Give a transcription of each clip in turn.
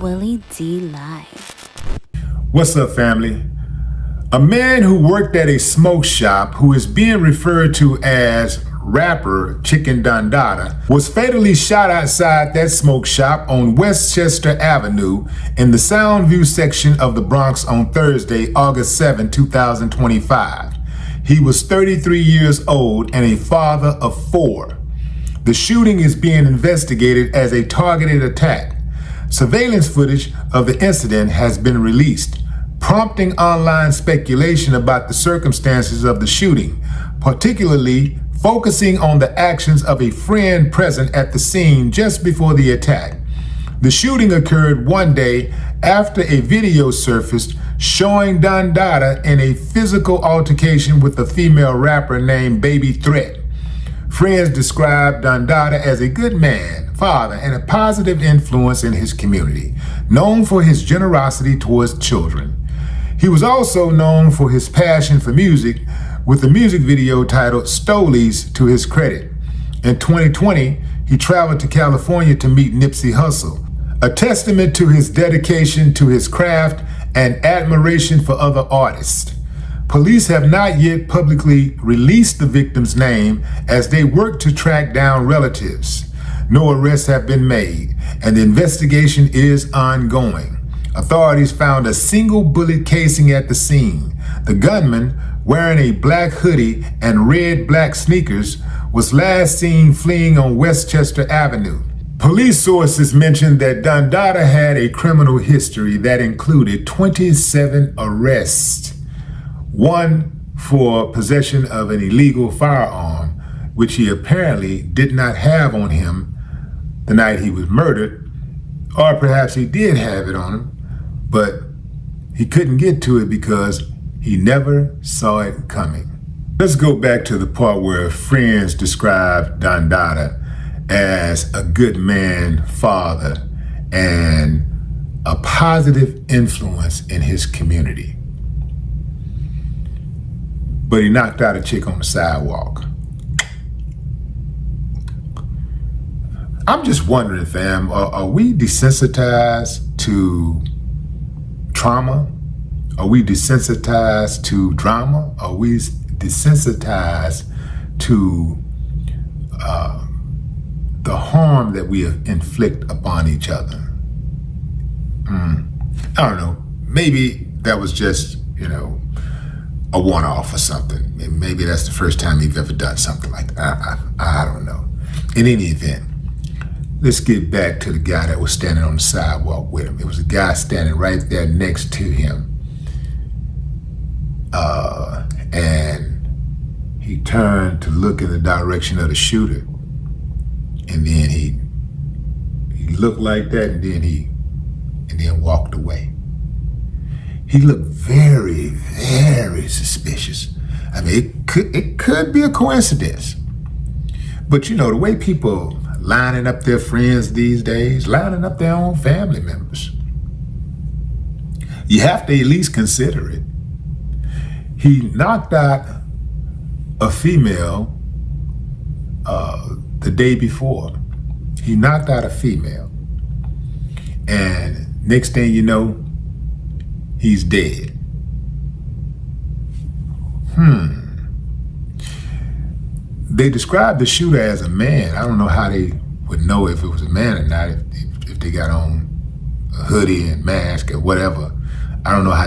Willie D Live. What's up, family? A man who worked at a smoke shop, who is being referred to as rapper Chicken Dondada, was fatally shot outside that smoke shop on Westchester Avenue in the Soundview section of the Bronx on Thursday, August 7, 2025. He was 33 years old and a father of 4. The shooting is being investigated as a targeted attack. Surveillance footage of the incident has been released, prompting online speculation about the circumstances of the shooting, particularly focusing on the actions of a friend present at the scene just before the attack. The shooting occurred one day after a video surfaced showing Dondada in a physical altercation with a female rapper named Baby Threat. Friends described Dondada as a good man, father, and a positive influence in his community, known for his generosity towards children. He was also known for his passion for music, with a music video titled Stolies to his credit. In 2020, he traveled to California to meet Nipsey Hussle, a testament to his dedication to his craft and admiration for other artists. Police have not yet publicly released the victim's name as they work to track down relatives. No arrests have been made, and the investigation is ongoing. Authorities found a single bullet casing at the scene. The gunman, wearing a black hoodie and red-black sneakers, was last seen fleeing on Westchester Avenue. Police sources mentioned that Dondada had a criminal history that included 27 arrests. One for possession of an illegal firearm, which he apparently did not have on him the night he was murdered, or perhaps he did have it on him, but he couldn't get to it because he never saw it coming. Let's go back to the part where friends described Dondada as a good man, father, and a positive influence in his community. But he knocked out a chick on the sidewalk. I'm just wondering, fam, are we desensitized to trauma? Are we desensitized to drama? Are we desensitized to the harm that we inflict upon each other? I don't know. Maybe that was just, a one-off or something. Maybe that's the first time you've ever done something like that. I don't know. In any event, let's get back to the guy that was standing on the sidewalk with him. It was a guy standing right there next to him. And he turned to look in the direction of the shooter. And then he looked like that, and then walked away. He looked very, very suspicious. I mean, it could be a coincidence. But the way people lining up their friends these days, lining up their own family members, you have to at least consider it. He knocked out a female the day before. He knocked out a female. And next thing you know, he's dead. They described the shooter as a man. I don't know how they would know if it was a man or not, if they got on a hoodie and mask or whatever. I don't know how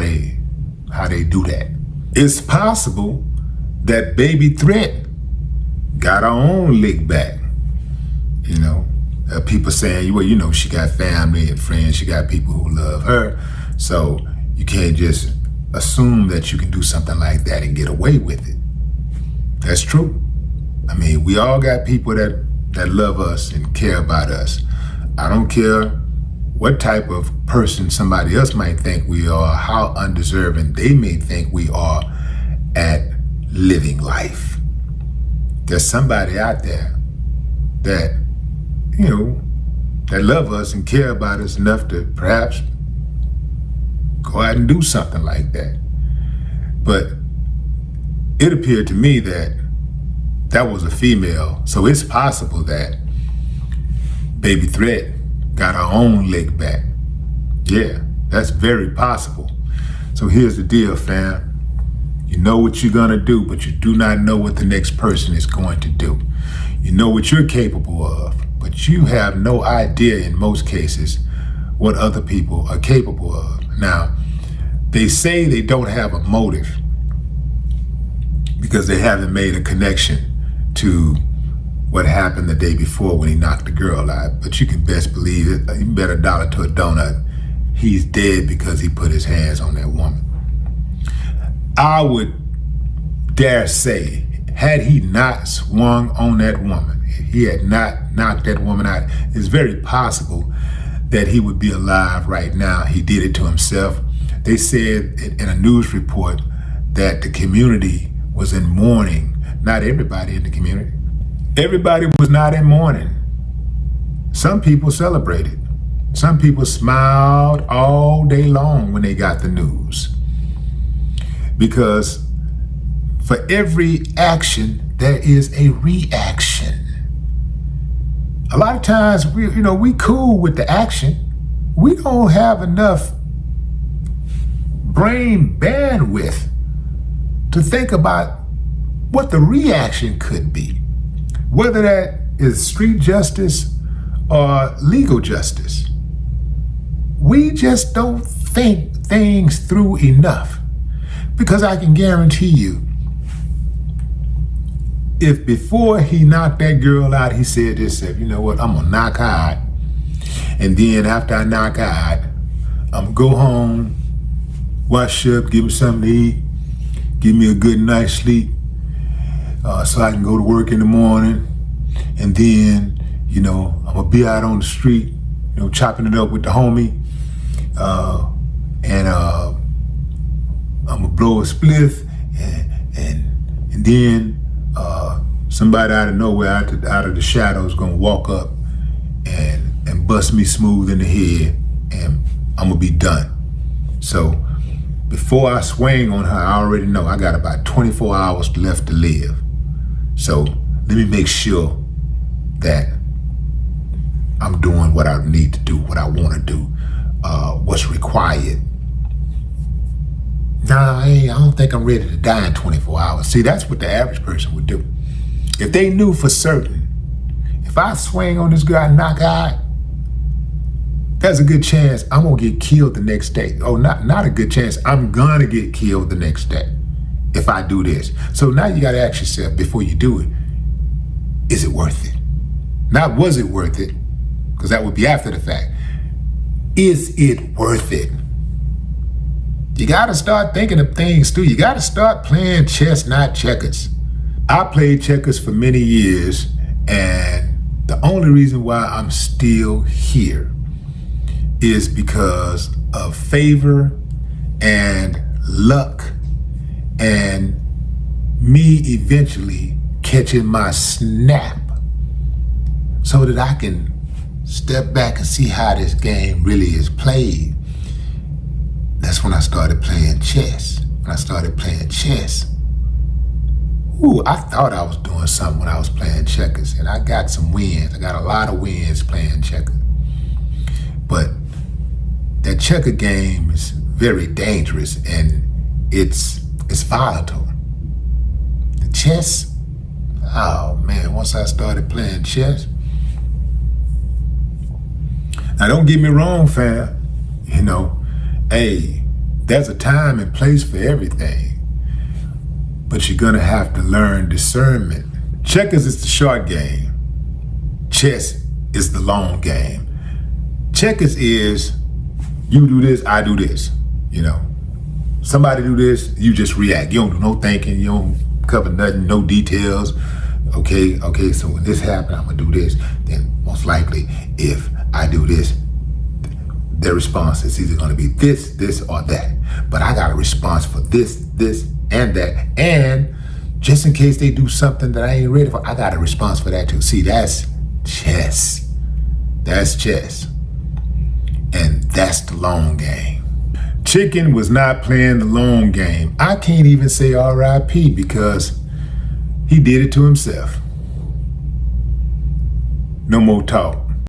they do that. It's possible that Baby Threat got her own lick back. People saying, well, she got family and friends. She got people who love her. So you can't just assume that you can do something like that and get away with it. That's true. I mean, we all got people that love us and care about us. I don't care what type of person somebody else might think we are, how undeserving they may think we are at living life. There's somebody out there that, that love us and care about us enough to perhaps go out and do something like that. But it appeared to me that was a female, so it's possible that Baby Threat got her own lick back. Yeah, that's very possible. So here's the deal, fam. You know what you're gonna do, but you do not know what the next person is going to do. You know what you're capable of, but you have no idea in most cases what other people are capable of. Now, they say they don't have a motive because they haven't made a connection to what happened the day before when he knocked the girl out. But you can best believe it. You bet $1 to a donut. He's dead because he put his hands on that woman. I would dare say, had he not swung on that woman, he had not knocked that woman out, it's very possible that he would be alive right now. He did it to himself. They said in a news report that the community was in mourning. Not everybody in the community. Everybody was not in mourning. Some people celebrated. Some people smiled all day long when they got the news. Because for every action, there is a reaction. A lot of times, we cool with the action. We don't have enough brain bandwidth to think about what the reaction could be, whether that is street justice or legal justice. We just don't think things through enough, because I can guarantee you, if before he knocked that girl out, he said this, you know what, I'm gonna knock her out, and then after I knock her out, I'm gonna go home, wash up, give me something to eat, give me a good night's sleep, so I can go to work in the morning, and then, I'm gonna be out on the street, chopping it up with the homie, and I'm gonna blow a spliff, and then somebody out of nowhere, out of the shadows, gonna walk up and bust me smooth in the head, and I'm gonna be done. So before I swing on her, I already know I got about 24 hours left to live. So let me make sure that I'm doing what I need to do, what I want to do, what's required. Nah, I don't think I'm ready to die in 24 hours. See, that's what the average person would do. If they knew for certain, if I swing on this girl and knock her out, there's a good chance I'm gonna get killed the next day. Oh, not a good chance, I'm gonna get killed the next day if I do this. So now you gotta ask yourself before you do it, is it worth it? Not was it worth it, because that would be after the fact. Is it worth it? You gotta start thinking of things too. You gotta start playing chess, not checkers. I played checkers for many years, and the only reason why I'm still here is because of favor and luck and me eventually catching my snap so that I can step back and see how this game really is played. That's when I started playing chess. When I started playing chess, I thought I was doing something when I was playing checkers, and I got some wins. I got a lot of wins playing checkers. But that checker game is very dangerous, and it's volatile. The chess, oh man, once I started playing chess. Now don't get me wrong, fam. Hey, there's a time and place for everything. But you're gonna have to learn discernment. Checkers is the short game. Chess is the long game. Checkers is, you do this, I do this. Somebody do this, you just react. You don't do no thinking, you don't cover nothing, no details. Okay, so when this happens, I'm gonna do this. Then most likely, if I do this, their response is either gonna be this, or that. But I got a response for this, and that. And just in case they do something that I ain't ready for, I got a response for that too. See, that's chess. That's chess. And that's the long game. Chicken was not playing the long game. I can't even say R.I.P. because he did it to himself. No more talk.